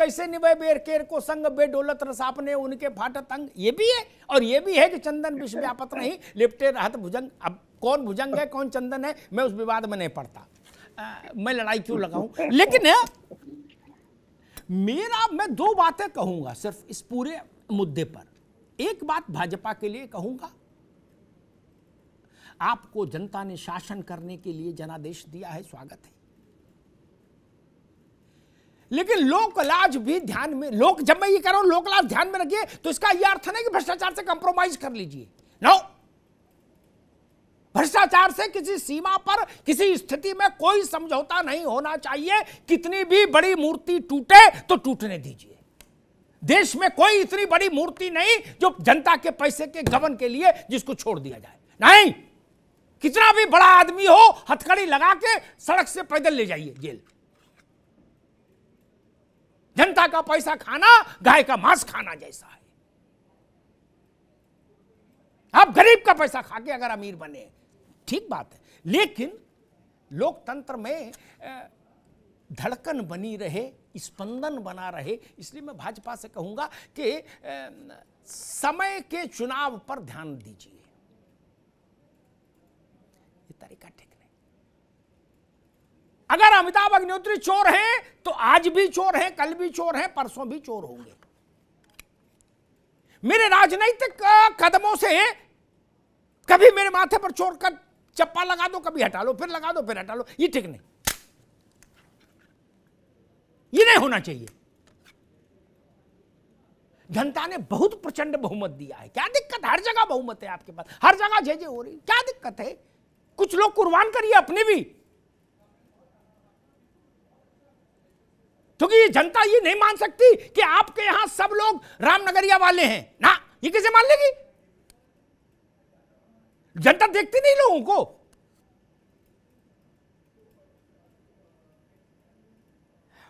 कैसे निभे बेर केर को संग, बेडोलत रस आपने उनके फाटत अंग। ये भी है, और ये भी है कि चंदन विष व्यापत नहीं, लिपटे रहत भुजंग। अब कौन भुजंग है कौन चंदन है, मैं उस विवाद में नहीं पड़ता, मैं लड़ाई क्यों लगाऊं। लेकिन मैं दो बातें कहूंगा सिर्फ इस पूरे मुद्दे पर। एक बात भाजपा के लिए कहूंगा, आपको जनता ने शासन करने के लिए जनादेश दिया है, स्वागत है, लेकिन लोकलाज भी ध्यान में, जब मैं ये कह रहा हूं लोकलाज ध्यान में रखिए, तो इसका यह अर्थ नहीं कि भ्रष्टाचार से कंप्रोमाइज कर लीजिए। नो, भ्रष्टाचार से किसी सीमा पर, किसी स्थिति में कोई समझौता नहीं होना चाहिए। कितनी भी बड़ी मूर्ति टूटे तो टूटने दीजिए। देश में कोई इतनी बड़ी मूर्ति नहीं जो जनता के पैसे के गबन के लिए जिसको छोड़ दिया जाए, नहीं। कितना भी बड़ा आदमी हो, हथकड़ी लगा के सड़क से पैदल ले जाइए जेल। जनता का पैसा खाना गाय का मांस खाना जैसा है। आप गरीब का पैसा खा के अगर अमीर बने, ठीक बात है, लेकिन लोकतंत्र में धड़कन बनी रहे, स्पंदन बना रहे। इसलिए मैं भाजपा से कहूंगा कि समय के चुनाव पर ध्यान दीजिए। ये तरीका ठीक नहीं। अगर अमिताभ अग्निहोत्री चोर हैं तो आज भी चोर हैं, कल भी चोर हैं, परसों भी चोर होंगे। मेरे राजनीतिक कदमों से कभी मेरे माथे पर चोर का चप्पा लगा दो, कभी हटा लो, फिर लगा दो, फिर हटा लो, ये ठीक नहीं, ये नहीं होना चाहिए। जनता ने बहुत प्रचंड बहुमत दिया है, क्या दिक्कत, हर जगह बहुमत है आपके पास, हर जगह जय हो रही, क्या दिक्कत है। कुछ लोग कुर्बान करिए अपने भी, क्योंकि ये जनता ये नहीं मान सकती कि आपके यहां सब लोग रामनगरिया वाले हैं ना, ये कैसे मान लेगी। जनता देखती नहीं लोगों को।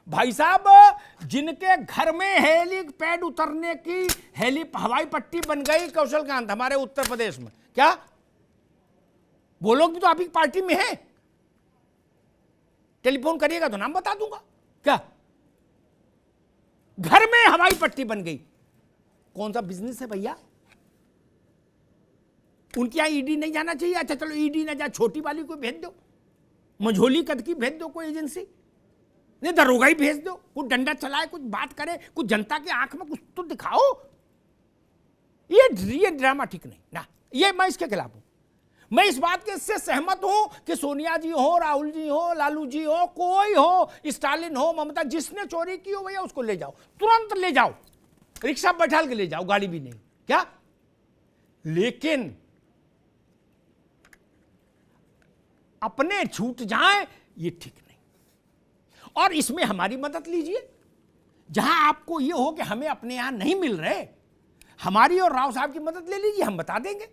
भाई साहब, जिनके घर में हेलीपैड उतरने की हवाई पट्टी बन गई कौशलकांत हमारे उत्तर प्रदेश में, क्या वो लोग भी तो आपकी पार्टी में हैं? टेलीफोन करिएगा तो नाम बता दूंगा। क्या घर में हवाई पट्टी बन गई? कौन सा बिजनेस है भैया? उनके यहां ईडी नहीं जाना चाहिए? अच्छा चलो ईडी ना जाए, छोटी वाली को भेज दो, मझोली कद की भेज दो, कोई एजेंसी नहीं, दरोगा ही भेज दो, कुछ डंडा चलाए, कुछ बात करे, कुछ जनता के आंख में कुछ तो दिखाओ। ये ड्रामा ठीक नहीं ना, ये मैं इसके खिलाफ हूं। मैं इस बात के से सहमत हूं कि सोनिया जी हो, राहुल जी हो, लालू जी हो, कोई हो, स्टालिन हो, ममता, जिसने चोरी की हो भैया उसको ले जाओ, तुरंत ले जाओ, रिक्शा बैठाल के ले जाओ, गाड़ी भी नहीं, क्या। लेकिन अपने छूट जाए ये ठीक नहीं, और इसमें हमारी मदद लीजिए। जहां आपको ये हो कि हमें अपने यहां नहीं मिल रहे, हमारी और राव साहब की मदद ले लीजिए, हम बता देंगे।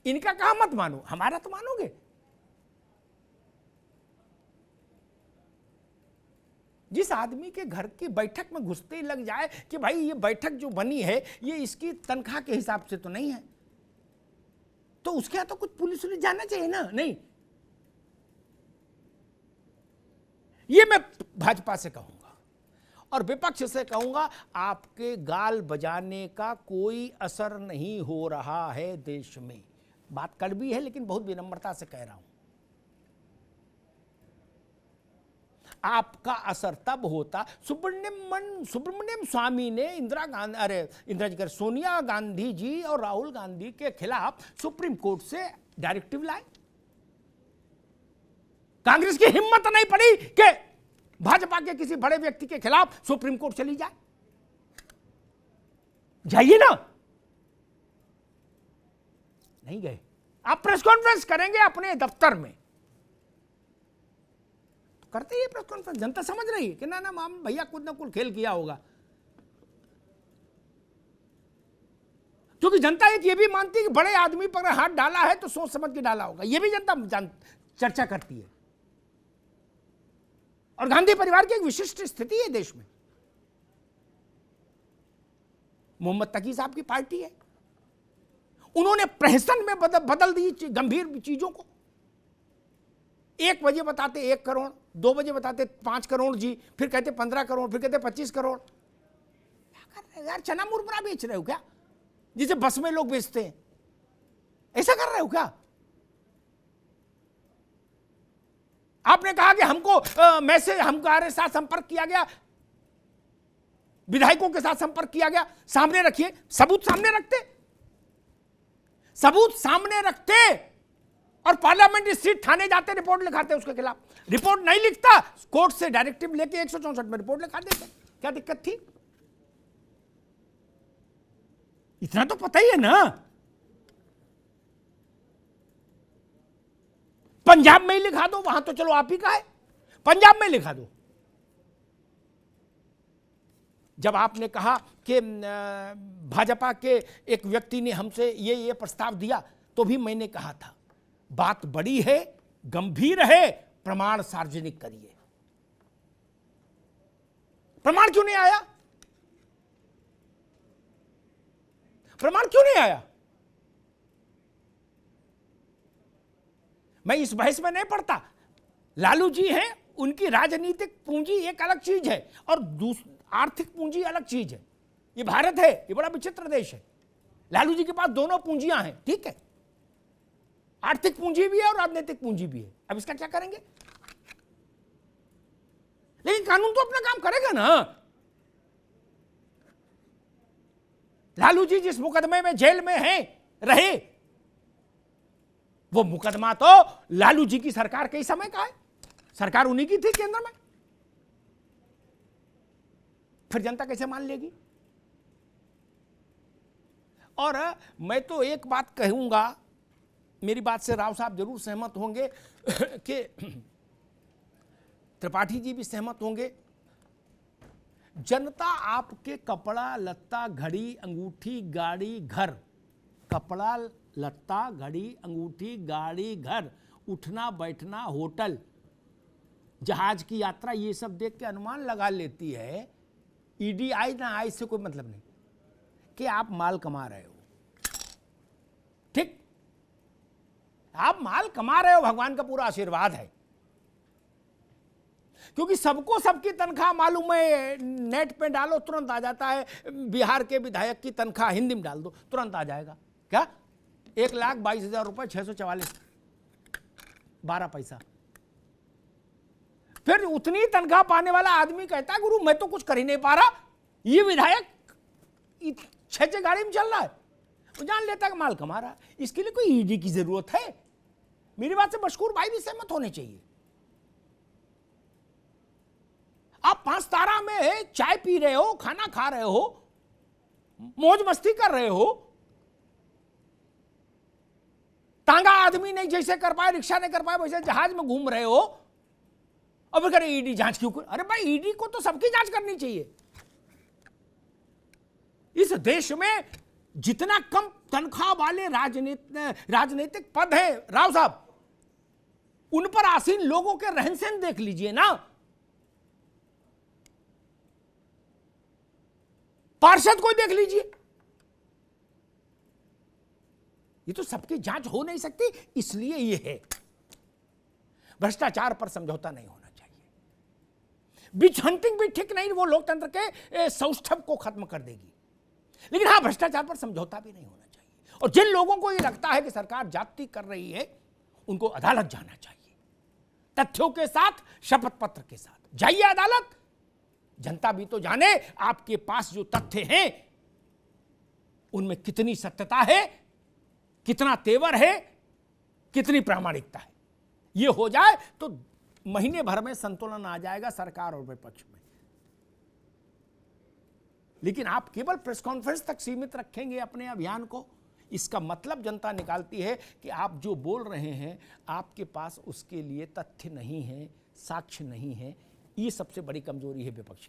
इनका कहां मत मानो, हमारा तो मानोगे। जिस आदमी के घर की बैठक में घुसते ही लग जाए कि भाई ये बैठक जो बनी है ये इसकी तनख्वाह के हिसाब से तो नहीं है, तो उसके यहां तो कुछ पुलिस जाना चाहिए ना। नहीं, ये मैं भाजपा से कहूंगा और विपक्ष से कहूंगा, आपके गाल बजाने का कोई असर नहीं हो रहा है देश में। बात कड़वी है लेकिन बहुत विनम्रता से कह रहा हूं। आपका असर तब होता, सुब्रमण्यम स्वामी ने सोनिया गांधी जी और राहुल गांधी के खिलाफ सुप्रीम कोर्ट से डायरेक्टिव लाए। कांग्रेस की हिम्मत नहीं पड़ी कि भाजपा के किसी बड़े व्यक्ति के खिलाफ सुप्रीम कोर्ट चली जाए। जाइए ना, नहीं गए। आप प्रेस कॉन्फ्रेंस करेंगे अपने दफ्तर में, तो करते ही प्रेस कॉन्फ्रेंस, जनता समझ रही है कि ना माम भैया कुछ ना कुछ खेल किया होगा। क्योंकि जनता एक ये भी मानती है कि बड़े आदमी पर हाथ डाला है तो सोच समझ के डाला होगा, ये भी जनता चर्चा करती है। और गांधी परिवार की एक विशिष्ट स्थिति है देश में। मोहम्मद तकी साहब की पार्टी है, उन्होंने प्रहसन में बदल दी गंभीर चीजों को। 1 बजे बताते 1 करोड़, 2 बजे बताते 5 करोड़ जी, फिर कहते 15 करोड़, फिर कहते 25 करोड़। क्या कर रहे हो यार? चना मुरमुरा बेच रहे हो क्या, जिसे बस में लोग बेचते हैं? ऐसा कर रहे हो क्या? आपने कहा कि हमको मैसेज, हमारे साथ संपर्क किया गया, विधायकों के साथ संपर्क किया गया। सामने रखिए, सबूत सामने रखते, सबूत सामने रखते और पार्लियामेंट स्ट्रीट थाने जाते, रिपोर्ट लिखाते उसके खिलाफ। रिपोर्ट नहीं लिखता, कोर्ट से डायरेक्टिव लेके 164 में रिपोर्ट लिखा देते। क्या दिक्कत थी? इतना तो पता ही है ना। पंजाब में ही लिखा दो, वहां तो चलो आप ही का है, पंजाब में लिखा दो। जब आपने कहा कि भाजपा के एक व्यक्ति ने हमसे ये प्रस्ताव दिया, तो भी मैंने कहा था बात बड़ी है, गंभीर है, प्रमाण सार्वजनिक करिए। प्रमाण क्यों नहीं आया? प्रमाण क्यों नहीं आया? मैं इस बहस में नहीं पड़ता। लालू जी हैं, उनकी राजनीतिक पूंजी एक अलग चीज है और आर्थिक पूंजी अलग चीज है। ये भारत है, ये बड़ा विचित्र देश है। लालू जी के पास दोनों पूंजियां हैं, ठीक है, आर्थिक पूंजी भी है और राजनीतिक पूंजी भी है। अब इसका क्या करेंगे? लेकिन कानून तो अपना काम करेगा ना। लालू जी जिस मुकदमे में जेल में हैं, रहे, वो मुकदमा तो लालू जी की सरकार के ही समय का है, सरकार उन्हीं की थी केंद्र में। फिर जनता कैसे मान लेगी? और मैं तो एक बात कहूंगा, मेरी बात से राव साहब जरूर सहमत होंगे कि त्रिपाठी जी भी सहमत होंगे। जनता आपके कपड़ा लत्ता घड़ी अंगूठी गाड़ी घर, कपड़ा लत्ता घड़ी अंगूठी गाड़ी घर, उठना बैठना होटल, जहाज की यात्रा, ये सब देख के अनुमान लगा लेती है। ईडी आई ना आई से कोई मतलब नहीं कि आप माल कमा रहे हो, ठीक, आप माल कमा रहे हो, भगवान का पूरा आशीर्वाद है। क्योंकि सबको सबकी तनख्वाह मालूम है, नेट पे डालो तुरंत आ जाता है। बिहार के विधायक की तनख्वाह हिंदी में डाल दो, तुरंत आ जाएगा। क्या? 1,22,000 रुपए, 644 12 पैसा। फिर उतनी तनख्वाह पाने वाला आदमी कहता है गुरु मैं तो कुछ कर ही नहीं पा रहा, ये विधायक 6 गाड़ी में चल रहा है। वो जान लेता कि माल कमा रहा है। इसके लिए कोई ईडी की जरूरत है? मेरी बात से मशकूर भाई भी सहमत होने चाहिए। आप 5 तारा में चाय पी रहे हो, खाना खा रहे हो, मौज मस्ती कर रहे हो, तांगा आदमी नहीं जैसे कर पाए, रिक्शा नहीं कर पाए, वैसे जहाज में घूम रहे हो, और फिर कह ईडी जांच क्यों कर? अरे भाई ईडी को तो सबकी जांच करनी चाहिए। इस देश में जितना कम तनख्वाह वाले राजनीतिक पद है राव साहब, उन पर आसीन लोगों के रहन सहन देख लीजिए ना। पार्षद कोई देख लीजिए, ये तो सबकी जांच हो नहीं सकती। इसलिए ये है, भ्रष्टाचार पर समझौता नहीं होना चाहिए। बिच हंटिंग भी ठीक नहीं, वो लोकतंत्र के सौष्ठव को खत्म कर देगी। लेकिन हाँ, भ्रष्टाचार पर समझौता भी नहीं होना चाहिए। और जिन लोगों को ये लगता है कि सरकार जाति कर रही है, उनको अदालत जाना चाहिए, तथ्यों के साथ, शपथ पत्र के साथ जाइए अदालत। जनता भी तो जाने आपके पास जो तथ्य हैं उनमें कितनी सत्यता है, कितना तेवर है, कितनी प्रामाणिकता है। ये हो जाए तो महीने भर में संतुलन आ जाएगा सरकार और विपक्ष में। लेकिन आप केवल प्रेस कॉन्फ्रेंस तक सीमित रखेंगे अपने अभियान को, इसका मतलब जनता निकालती है कि आप जो बोल रहे हैं आपके पास उसके लिए तथ्य नहीं है, साक्ष्य नहीं है। ये सबसे बड़ी कमजोरी है विपक्ष की।